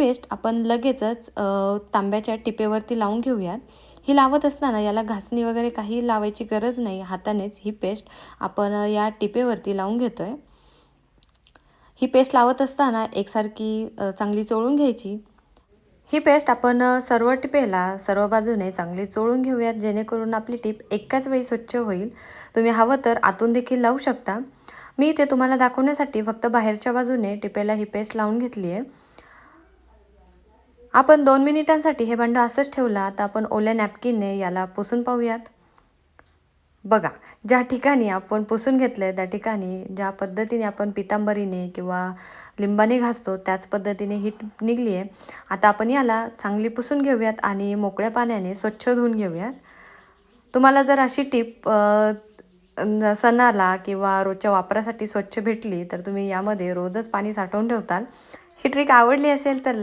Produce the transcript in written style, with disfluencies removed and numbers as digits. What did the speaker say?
Paste आपण लगेचच तांब्याच्या टिपेवरती लावून घेऊयात। ही लावत असताना याला घासणी वगैरे काही लावायची गरज नाही, हातानेच ही पेस्ट आपण या टिपेवरती लावून घेतोय। ही पेस्ट लावत असताना एकसारखी चांगली चोळून घ्यायची। ही पेस्ट आपण सर्व टिपेला सर्व बाजूने चांगली चोळून घेऊयात, जेणेकरून आपली टिप एकाच वेळी स्वच्छ होईल। तुम्ही हवं तर आतून देखील लावू शकता। मी इथे तुम्हाला दाखवण्यासाठी फक्त बाहेरच्या बाजूने टिपेला ही पेस्ट लावून घेतली आहे। आपण 2 मिनिटांसाठी हे भांडं असंच ठेवलं। आता आपण ओल्या नॅपकिनने याला पुसून पाहूयात। बघा, ज्या ठिकाणी आपण पुसून घेतलंय त्या ठिकाणी ज्या पद्धतीने आपण पितांबरीने किंवा लिंबाने घासतो त्याच पद्धतीने ही टिप निघली आहे। आता आपण याला चांगली पुसून घेऊयात आणि मोकळ्या पाण्याने स्वच्छ धुवून घेऊयात। तुम्हाला जर अशी टिप सणाला किंवा रोजच्या वापरासाठी स्वच्छ भेटली तर तुम्ही यामध्ये रोजच पाणी साठवून ठेवताल। ही ट्रिक आवडली असेल तर